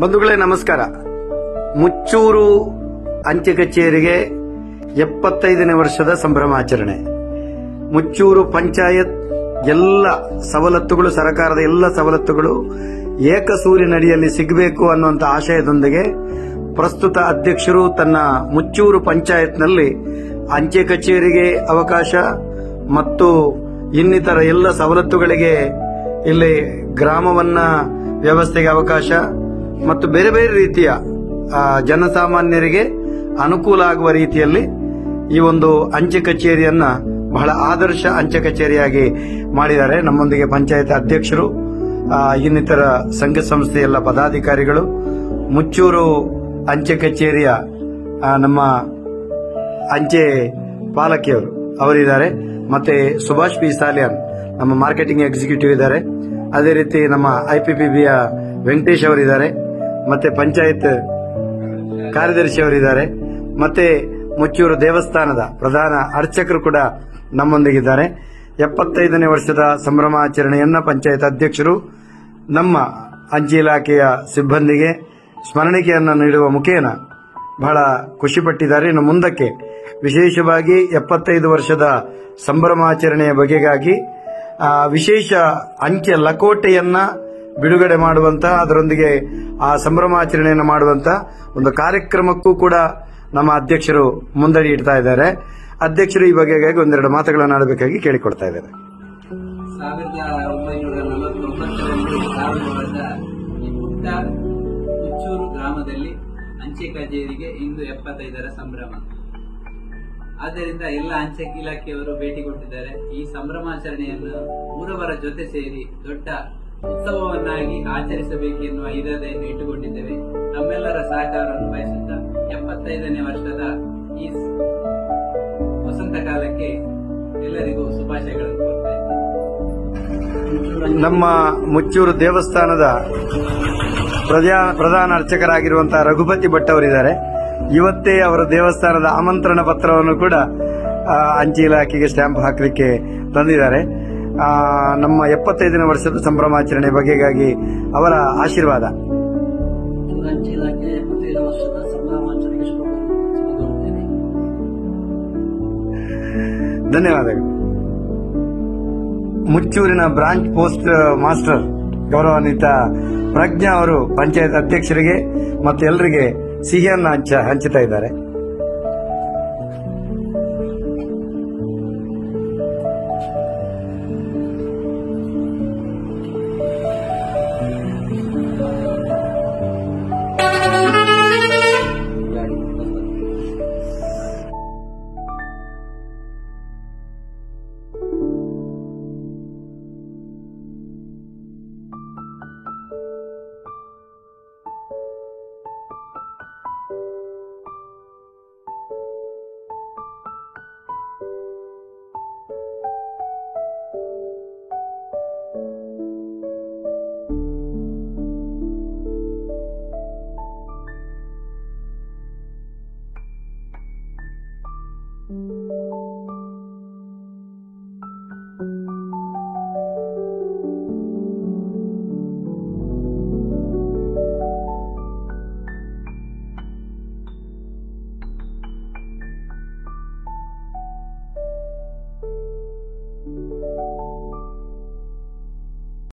ಬಂಧುಗಳೇ ನಮಸ್ಕಾರ. ಮುಚ್ಚೂರು ಅಂಚೆ ಕಚೇರಿಗೆ 75ನೇ ವರ್ಷದ ಸಂಭ್ರಮಾಚರಣೆ. ಮುಚ್ಚೂರು ಪಂಚಾಯತ್ ಎಲ್ಲ ಸವಲತ್ತುಗಳು, ಸರ್ಕಾರದ ಎಲ್ಲ ಸವಲತ್ತುಗಳು ಏಕಸೂರಿನಡಿಯಲ್ಲಿ ಸಿಗಬೇಕು ಅನ್ನುವಂಥ ಆಶಯದೊಂದಿಗೆ ಪ್ರಸ್ತುತ ಅಧ್ಯಕ್ಷರು ತನ್ನ ಮುಚ್ಚೂರು ಪಂಚಾಯತ್ನಲ್ಲಿ ಅಂಚೆ ಕಚೇರಿಗೆ ಅವಕಾಶ ಮತ್ತು ಇನ್ನಿತರ ಎಲ್ಲ ಸವಲತ್ತುಗಳಿಗೆ ಇಲ್ಲಿ ಗ್ರಾಮವನ್ನ ವ್ಯವಸ್ಥೆಗೆ ಅವಕಾಶ ಮತ್ತು ಬೇರೆ ಬೇರೆ ರೀತಿಯ ಜನಸಾಮಾನ್ಯರಿಗೆ ಅನುಕೂಲ ಆಗುವ ರೀತಿಯಲ್ಲಿ ಈ ಒಂದು ಅಂಚೆ ಕಚೇರಿಯನ್ನ ಬಹಳ ಆದರ್ಶ ಅಂಚೆ ಕಚೇರಿಯಾಗಿ ಮಾಡಿದ್ದಾರೆ. ನಮ್ಮೊಂದಿಗೆ ಪಂಚಾಯತ್ ಅಧ್ಯಕ್ಷರು, ಇನ್ನಿತರ ಸಂಘ ಸಂಸ್ಥೆಯ ಪದಾಧಿಕಾರಿಗಳು, ಮುಚ್ಚೂರು ಅಂಚೆ ಕಚೇರಿಯ ನಮ್ಮ ಅಂಚೆ ಪಾಲಕಿಯವರು ಅವರಿದ್ದಾರೆ, ಮತ್ತೆ ಸುಭಾಷ್ ಪಿ ಸಾಲಿಯಾನ್ ನಮ್ಮ ಮಾರ್ಕೆಟಿಂಗ್ ಎಕ್ಸಿಕ್ಯೂಟಿವ್ ಇದ್ದಾರೆ, ಅದೇ ರೀತಿ ನಮ್ಮ ಐಪಿಪಿಬಿಯ ವೆಂಕಟೇಶ್ ಅವರಿದ್ದಾರೆ, ಮತ್ತೆ ಪಂಚಾಯತ್ ಕಾರ್ಯದರ್ಶಿ ಅವರಿದ್ದಾರೆ, ಮತ್ತೆ ಮುಚ್ಚೂರು ದೇವಸ್ಥಾನದ ಪ್ರಧಾನ ಅರ್ಚಕರು ಕೂಡ ನಮ್ಮೊಂದಿಗಿದ್ದಾರೆ. 75ನೇ ವರ್ಷದ ಸಂಭ್ರಮಾಚರಣೆಯನ್ನ ಪಂಚಾಯತ್ ಅಧ್ಯಕ್ಷರು ನಮ್ಮ ಅಂಚೆ ಇಲಾಖೆಯ ಸಿಬ್ಬಂದಿಗೆ ಸ್ಮರಣಿಕೆಯನ್ನು ನೀಡುವ ಮುಖೇನ ಬಹಳ ಖುಷಿಪಟ್ಟಿದ್ದಾರೆ. ಇನ್ನು ಮುಂದಕ್ಕೆ ವಿಶೇಷವಾಗಿ 75 ವರ್ಷದ ಸಂಭ್ರಮಾಚರಣೆಯ ಬಗೆಗಾಗಿ ವಿಶೇಷ ಅಂಚೆ ಲಕೋಟೆಯನ್ನ ಬಿಡುಗಡೆ ಮಾಡುವಂತ, ಅದರೊಂದಿಗೆ ಆ ಸಂಭ್ರಮಾಚರಣೆಯನ್ನು ಮಾಡುವಂತ ಒಂದು ಕಾರ್ಯಕ್ರಮಕ್ಕೂ ಕೂಡ ನಮ್ಮ ಅಧ್ಯಕ್ಷರು ಮುಂದಡಿ ಇಡ್ತಾ ಇದ್ದಾರೆ. ಅಧ್ಯಕ್ಷರು ಈ ಬಗೆಗಾಗಿ ಒಂದೆರಡು ಮಾತುಗಳನ್ನು ಆಡಬೇಕಾಗಿ ಕೇಳಿಕೊಳ್ತಾ ಇದ್ದಾರೆ. 1949ರಲ್ಲಿ ಪ್ರಾರಂಭವಾದ ಈ ಪುಟ್ಟ ಮುಚ್ಚೂರು ಗ್ರಾಮದಲ್ಲಿ ಅಂಚೆ ಕಚೇರಿಗೆ ಇಂದು 75ರ ಸಂಭ್ರಮ. ಆದ್ದರಿಂದ ಎಲ್ಲ ಅಂಚೆ ಇಲಾಖೆಯವರು ಭೇಟಿ ಕೊಟ್ಟಿದ್ದಾರೆ. ಈ ಸಂಭ್ರಮಾಚರಣೆಯನ್ನು ಊರವರ ಜೊತೆ ಸೇರಿ ದೊಡ್ಡ ಉತ್ಸವವನ್ನಾಗಿ ಆಚರಿಸಬೇಕೆನ್ನುವ ಇರಾದೆಯನ್ನು ಇಟ್ಟುಕೊಂಡಿದ್ದೇವೆ. ನಮ್ಮೆಲ್ಲರ ಸಹಕಾರವನ್ನು ಬಯಸುತ್ತಾ 75ನೇ ವರ್ಷದ ಈ ವಸಂತ ಕಾಲಕ್ಕೆ ಎಲ್ಲರಿಗೂ ಶುಭಾಶಯಗಳನ್ನು ಕೋರ್ತಾ ಇದ್ದೇನೆ. ನಮ್ಮ ಮುಚ್ಚೂರು ದೇವಸ್ಥಾನದ ಪ್ರಧಾನ ಅರ್ಚಕರಾಗಿರುವಂತಹ ರಘುಪತಿ ಭಟ್ ಅವರಿದ್ದಾರೆ. ಇವತ್ತೇ ಅವರ ದೇವಸ್ಥಾನದ ಆಮಂತ್ರಣ ಪತ್ರವನ್ನು ಕೂಡ ಅಂಚೆ ಇಲಾಖೆಗೆ ಸ್ಟ್ಯಾಂಪ್ ಹಾಕಲಿಕ್ಕೆ ತಂದಿದ್ದಾರೆ. ನಮ್ಮ 75ನೇ ವರ್ಷದ ಸಂಭ್ರಮಾಚರಣೆ ಬಗೆಗಾಗಿ ಅವರ ಆಶೀರ್ವಾದ. ಅಂಚೆ ಇಲಾಖೆ 75 ವರ್ಷದ ಸಂಭ್ರಮಾಚರಣೆಗೆ ಶುಭಕೋರುತ್ತೇನೆ. ಧನ್ಯವಾದಗಳು. ಮುಚ್ಚೂರಿನ ಬ್ರಾಂಚ್ ಪೋಸ್ಟ್ ಮಾಸ್ಟರ್ ಗೌರವಾನ್ವಿತ ಪ್ರಜ್ಞಾ ಅವರು ಪಂಚಾಯತ್ ಅಧ್ಯಕ್ಷರಿಗೆ ಮತ್ತು ಎಲ್ಲರಿಗೆ ಸಿಹಿಯನ್ನು ಹಂಚುತ್ತಾ ಇದ್ದಾರೆ.